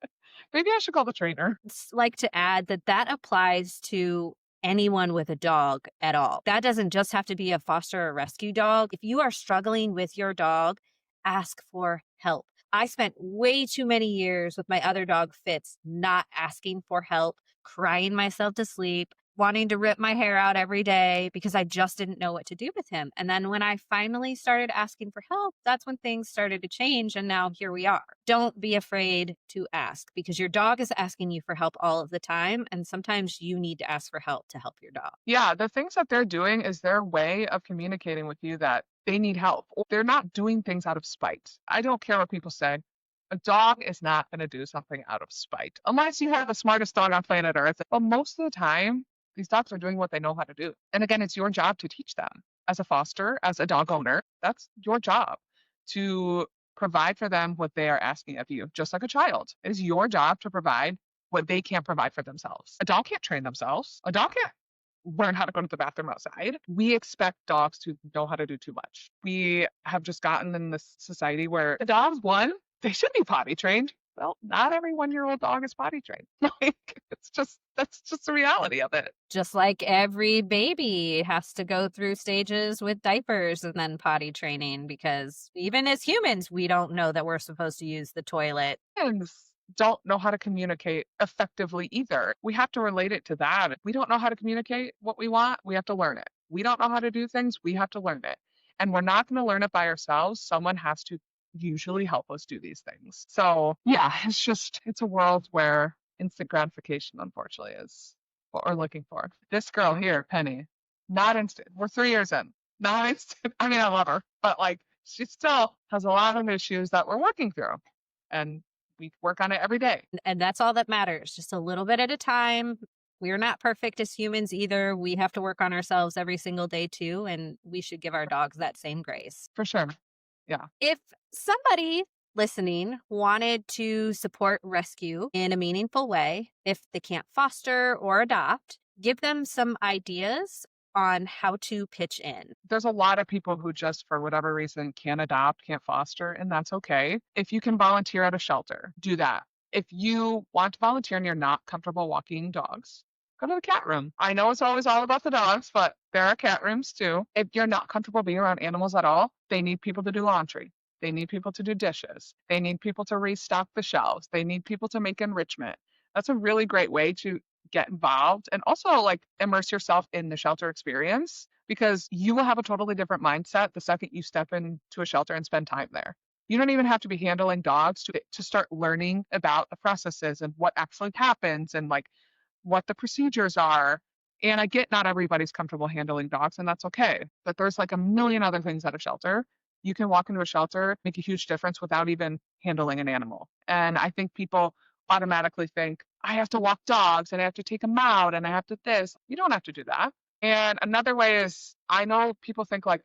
Maybe I should call the trainer. It's like to add that applies to anyone with a dog at all. That doesn't just have to be a foster or rescue dog. If you are struggling with your dog, ask for help. I spent way too many years with my other dog, Fitz, not asking for help, crying myself to sleep, wanting to rip my hair out every day because I just didn't know what to do with him. And then when I finally started asking for help, that's when things started to change. And now here we are. Don't be afraid to ask because your dog is asking you for help all of the time. And sometimes you need to ask for help to help your dog. Yeah, the things that they're doing is their way of communicating with you that they need help. They're not doing things out of spite. I don't care what people say. A dog is not going to do something out of spite unless you have the smartest dog on planet Earth. But most of the time, these dogs are doing what they know how to do. And again, it's your job to teach them as a foster, as a dog owner. That's your job to provide for them what they are asking of you, just like a child. It is your job to provide what they can't provide for themselves. A dog can't train themselves. A dog can't learn how to go to the bathroom outside. We expect dogs to know how to do too much. We have just gotten in this society where the dogs, one, they should be potty trained. Well, not every 1-year-old dog is potty trained. That's just the reality of it. Just like every baby has to go through stages with diapers and then potty training, because even as humans, we don't know that we're supposed to use the toilet. And don't know how to communicate effectively either. We have to relate it to that. If we don't know how to communicate what we want, we have to learn it. We don't know how to do things, we have to learn it. And we're not going to learn it by ourselves. Someone has to usually help us do these things. So yeah, it's a world where instant gratification, unfortunately, is what we're looking for. This girl here, Penny, not instant. We're 3 years in. Not instant. I mean, I love her, but like she still has a lot of issues that we're working through. And we work on it every day. And that's all that matters. Just a little bit at a time. We're not perfect as humans either. We have to work on ourselves every single day too. And we should give our dogs that same grace. For sure. Yeah. If somebody listening wanted to support rescue in a meaningful way, if they can't foster or adopt, give them some ideas on how to pitch in. There's a lot of people who just, for whatever reason, can't adopt, can't foster, and that's okay. If you can volunteer at a shelter, do that. If you want to volunteer and you're not comfortable walking dogs, go to the cat room. I know it's always all about the dogs, but there are cat rooms too. If you're not comfortable being around animals at all, they need people to do laundry. They need people to do dishes. They need people to restock the shelves. They need people to make enrichment. That's a really great way to get involved and also like immerse yourself in the shelter experience, because you will have a totally different mindset the second you step into a shelter and spend time there. You don't even have to be handling dogs to start learning about the processes and what actually happens and like what the procedures are. And I get not everybody's comfortable handling dogs, and that's okay. But there's like a million other things at a shelter. You can walk into a shelter, make a huge difference without even handling an animal. And I think people automatically think, I have to walk dogs and I have to take them out and I have to this. You don't have to do that. And another way is, I know people think like,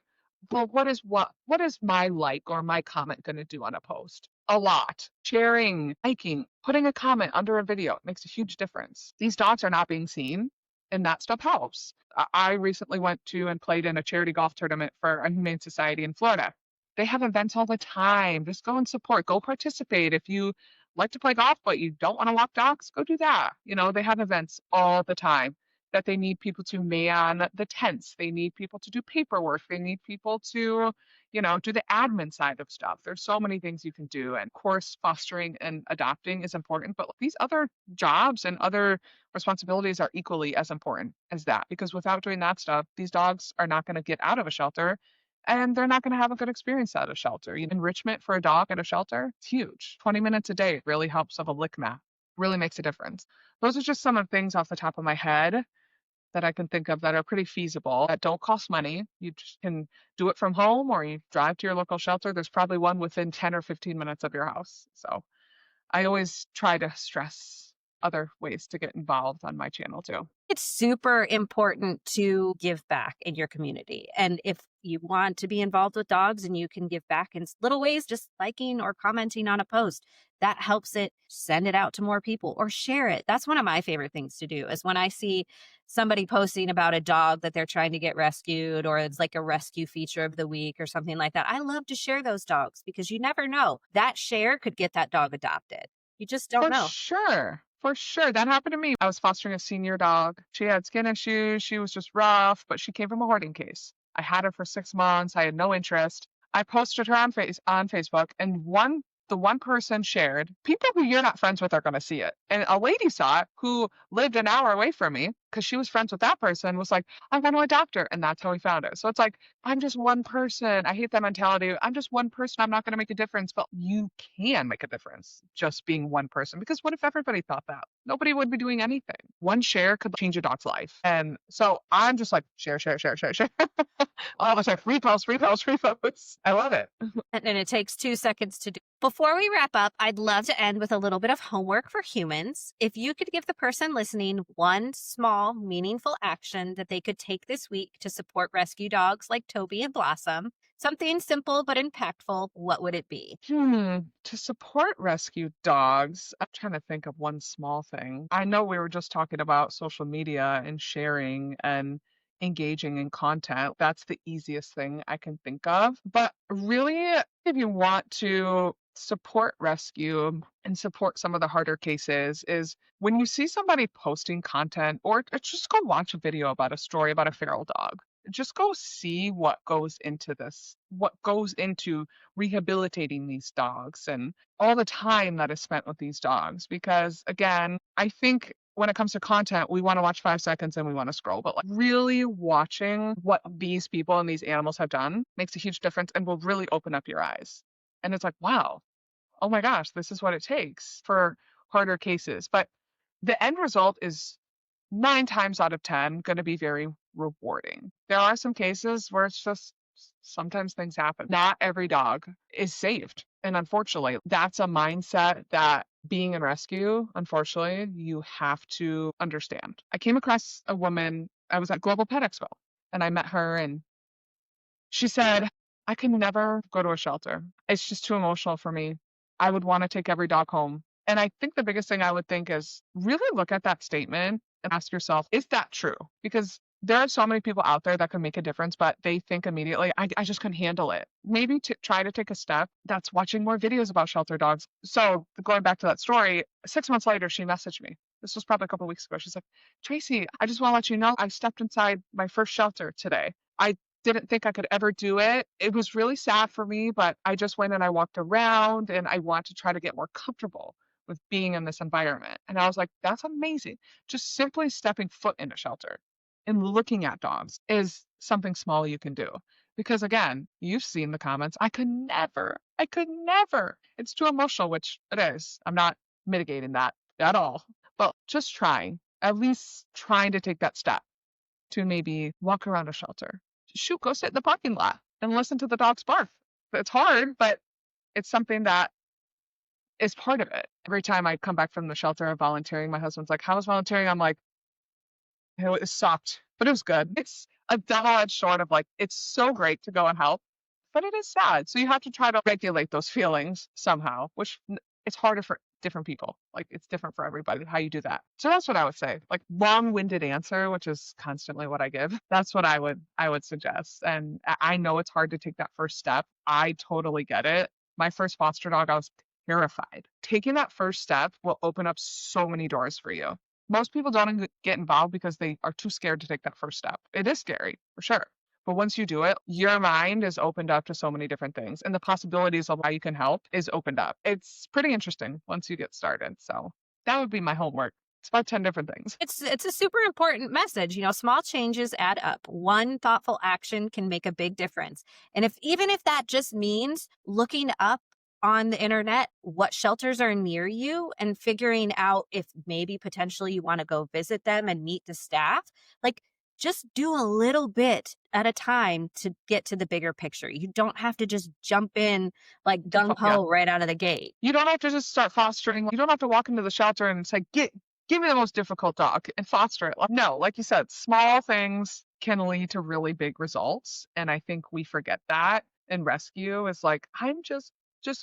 well, what is my like or my comment going to do on a post? A lot. Sharing, liking, putting a comment under a video, it makes a huge difference. These dogs are not being seen, and that stuff helps. I recently went to and played in a charity golf tournament for a humane society in Florida. They have events all the time. Just go and support, go participate. If you like to play golf but you don't want to walk dogs, go do that. They have events all the time that they need people to man the tents. They need people to do paperwork. They need people to, do the admin side of stuff. There's so many things you can do. And of course, fostering and adopting is important, but these other jobs and other responsibilities are equally as important as that, because without doing that stuff, these dogs are not going to get out of a shelter and they're not going to have a good experience at a shelter. Enrichment for a dog at a shelter, it's huge. 20 minutes a day really helps of a lick mat, really makes a difference. Those are just some of the things off the top of my head that I can think of that are pretty feasible, that don't cost money. You just can do it from home or you drive to your local shelter. There's probably one within 10 or 15 minutes of your house. So I always try to stress other ways to get involved on my channel too. It's super important to give back in your community. And if you want to be involved with dogs and you can give back in little ways, just liking or commenting on a post, that helps it send it out to more people or share it. That's one of my favorite things to do is when I see somebody posting about a dog that they're trying to get rescued, or it's like a rescue feature of the week or something like that. I love to share those dogs because you never know. That share could get that dog adopted. You just don't For know. sure. For sure. That happened to me. I was fostering a senior dog. She had skin issues. She was just rough, but she came from a hoarding case. I had her for 6 months. I had no interest. I posted her on Facebook, and the one person shared. People who you're not friends with are going to see it. And a lady saw it who lived an hour away from me because she was friends with that person, was like, I want to adopt her. And that's how we found it. So it's like, I'm just one person. I hate that mentality. I'm just one person. I'm not going to make a difference. But you can make a difference just being one person. Because what if everybody thought that? Nobody would be doing anything. One share could change a dog's life. And so I'm just like, share, share, share, share, share. All of us like repost, repost, repost. I love it. And it takes 2 seconds to do. Before we wrap up, I'd love to end with a little bit of homework for humans. If you could give the person listening one small, meaningful action that they could take this week to support rescue dogs like Toby and Blossom, something simple but impactful, what would it be? To support rescue dogs, I'm trying to think of one small thing. I know we were just talking about social media and sharing and engaging in content. That's the easiest thing I can think of. But really, if you want to support rescue and support some of the harder cases, is when you see somebody posting content, or just go watch a video about a story about a feral dog. Just go see what goes into this, what goes into rehabilitating these dogs and all the time that is spent with these dogs. Because again, I think when it comes to content, we want to watch 5 seconds and we want to scroll, but like really watching what these people and these animals have done makes a huge difference and will really open up your eyes. And it's like, wow, oh my gosh, this is what it takes for harder cases. But the end result is 9 times out of 10 going to be very rewarding. There are some cases where it's just sometimes things happen. Not every dog is saved. And unfortunately, that's a mindset that being in rescue, unfortunately, you have to understand. I came across a woman, I was at Global Pet Expo, and I met her, and she said, I can never go to a shelter. It's just too emotional for me. I would want to take every dog home. And I think the biggest thing I would think is really look at that statement and ask yourself, is that true? Because there are so many people out there that can make a difference, but they think immediately, I just couldn't handle it. Maybe try to take a step that's watching more videos about shelter dogs. So going back to that story, 6 months later, she messaged me. This was probably a couple of weeks ago. She's like, Tracy, I just want to let you know I stepped inside my first shelter today. I didn't think I could ever do it. It was really sad for me, but I just went and I walked around and I want to try to get more comfortable with being in this environment. And I was like, that's amazing. Just simply stepping foot in a shelter and looking at dogs is something small you can do. Because again, you've seen the comments. I could never. It's too emotional, which it is. I'm not mitigating that at all. But just trying, at least trying to take that step to maybe walk around a shelter. Shoot, go sit in the parking lot and listen to the dogs bark. It's hard, but it's something that is part of it. Every time I come back from the shelter of volunteering, my husband's like, how was volunteering? I'm like, it sucked, but it was good. a double-edged sword of like, it's so great to go and help, but it is sad. So you have to try to regulate those feelings somehow, which it's harder for different people. Like it's different for everybody how you do that. So that's what I would say. Like long-winded answer, which is constantly what I give. That's what I would suggest. And I know it's hard to take that first step. I totally get it. My first foster dog, I was terrified. Taking that first step will open up so many doors for you. Most people don't get involved because they are too scared to take that first step. It is scary, for sure. But once you do it, your mind is opened up to so many different things, and the possibilities of how you can help is opened up. It's pretty interesting once you get started. So that would be my homework. It's about 10 different things. It's a super important message. Small changes add up. One thoughtful action can make a big difference. And even if that just means looking up on the internet what shelters are near you and figuring out if maybe potentially you want to go visit them and meet the staff, like just do a little bit at a time to get to the bigger picture. You don't have to just jump in like gung ho right out of the gate. You don't have to just start fostering. You don't have to walk into the shelter and say, give me the most difficult dog and foster it. No, like you said, small things can lead to really big results. And I think we forget that in rescue is like, I'm just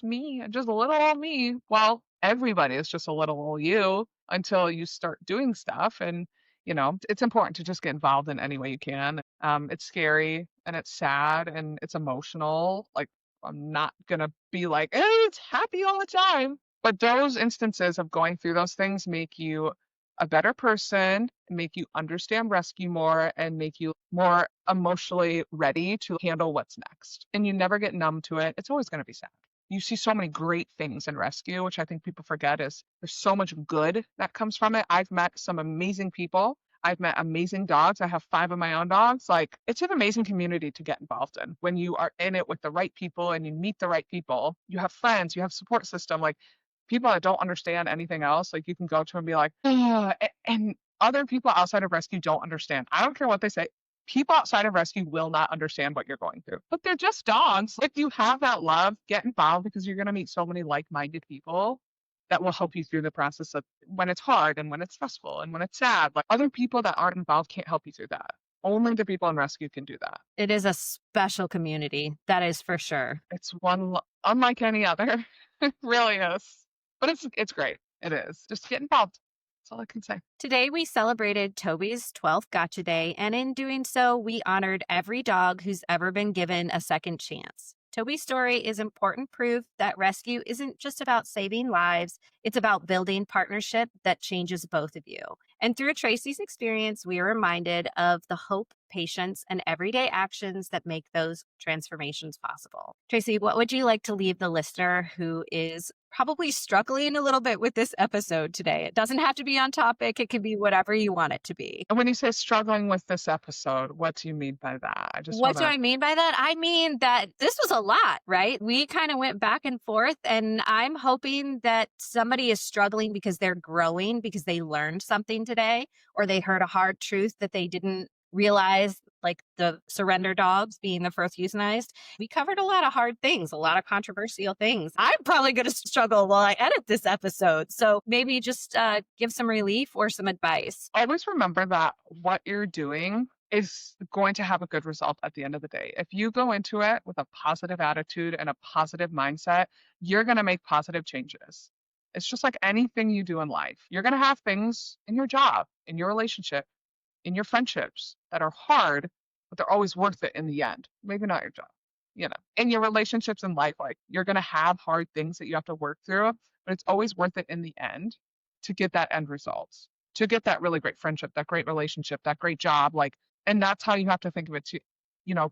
me, and just a little old me. Well, everybody is just a little old you until you start doing stuff. And it's important to just get involved in any way you can. It's scary and it's sad and it's emotional. Like I'm not gonna be like, it's happy all the time. But those instances of going through those things make you a better person, make you understand rescue more, and make you more emotionally ready to handle what's next. And you never get numb to it. It's always gonna be sad. You see so many great things in rescue, which I think people forget is there's so much good that comes from it. I've met some amazing people. I've met amazing dogs. I have 5 of my own dogs. Like it's an amazing community to get involved in. When you are in it with the right people and you meet the right people, you have friends, you have support system, like people that don't understand anything else, like you can go to and be like, and other people outside of rescue don't understand. I don't care what they say. People outside of rescue will not understand what you're going through, but they're just dogs. If you have that love, get involved because you're going to meet so many like-minded people that will help you through the process of when it's hard and when it's stressful and when it's sad. Like other people that aren't involved can't help you through that. Only the people in rescue can do that. It is a special community. That is for sure. It's one unlike any other. It really is. But it's great. It is. Just get involved. That's all I can say. Today, we celebrated Toby's 12th Gotcha Day, and in doing so, we honored every dog who's ever been given a second chance. Toby's story is important proof that rescue isn't just about saving lives, it's about building partnership that changes both of you. And through Tracy's experience, we are reminded of the hope, patience, and everyday actions that make those transformations possible. Tracy, what would you like to leave the listener who is probably struggling a little bit with this episode today? It doesn't have to be on topic. It can be whatever you want it to be. And when you say struggling with this episode, what do you mean by that? What do I mean by that? I mean that this was a lot, right? We kind of went back and forth, and I'm hoping that somebody is struggling because they're growing, because they learned something today, or they heard a hard truth that they didn't realize, like the surrender dogs being the first euthanized. We covered a lot of hard things, a lot of controversial things. I'm probably going to struggle while I edit this episode. So maybe just give some relief or some advice. Always remember that what you're doing is going to have a good result at the end of the day. If you go into it with a positive attitude and a positive mindset, you're going to make positive changes. It's just like anything you do in life. You're going to have things in your job, in your relationship, in your friendships that are hard, but they're always worth it in the end. Maybe not your job, in your relationships in life, like you're going to have hard things that you have to work through, but it's always worth it in the end to get that end result, to get that really great friendship, that great relationship, that great job. And that's how you have to think of it too.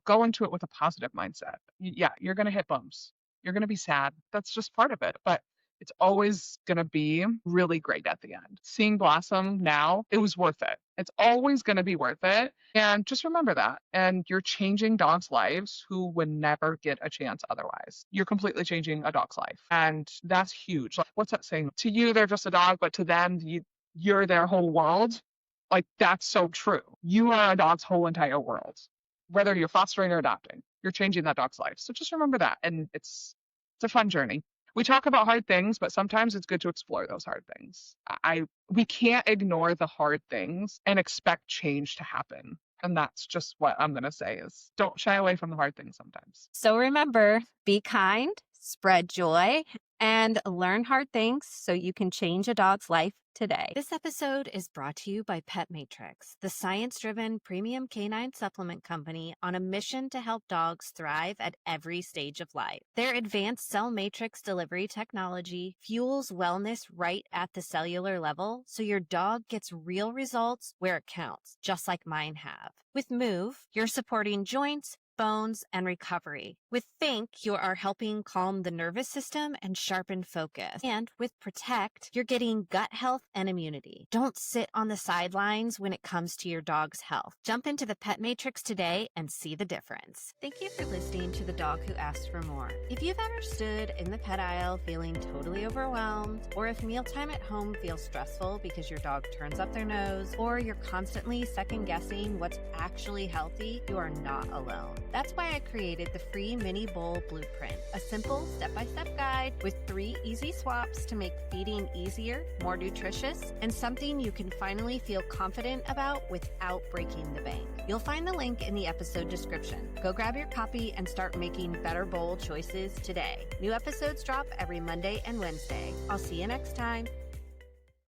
Go into it with a positive mindset. Yeah, you're going to hit bumps. You're going to be sad. That's just part of it. But it's always going to be really great at the end. Seeing blossom now, it was worth it. It's always going to be worth it. And just remember that. And you're changing dogs' lives who would never get a chance otherwise. You're completely changing a dog's life. And that's huge. Like, what's that saying? To you, they're just a dog, but to them, you're their whole world. Like, that's so true. You are a dog's whole entire world. Whether you're fostering or adopting, you're changing that dog's life. So just remember that. And it's a fun journey. We talk about hard things, but sometimes it's good to explore those hard things. We can't ignore the hard things and expect change to happen. And that's just what I'm going to say is don't shy away from the hard things sometimes. So remember, be kind, spread joy, and learn hard things so you can change a dog's life today. This episode is brought to you by Pet Matrix, the science-driven premium canine supplement company on a mission to help dogs thrive at every stage of life. Their advanced cell matrix delivery technology fuels wellness right at the cellular level, so your dog gets real results where it counts, just like mine have. With Move, you're supporting joints, bones, and recovery. With Think, you are helping calm the nervous system and sharpen focus. And with Protect, you're getting gut health and immunity. Don't sit on the sidelines when it comes to your dog's health. Jump into the Pet Matrix today and see the difference. Thank you for listening to The Dog Who Asked for More. If you've ever stood in the pet aisle feeling totally overwhelmed, or if mealtime at home feels stressful because your dog turns up their nose, or you're constantly second-guessing what's actually healthy, you are not alone. That's why I created the free Mini Bowl Blueprint, a simple step-by-step guide with 3 easy swaps to make feeding easier, more nutritious, and something you can finally feel confident about without breaking the bank. You'll find the link in the episode description. Go grab your copy and start making better bowl choices today. New episodes drop every Monday and Wednesday. I'll see you next time.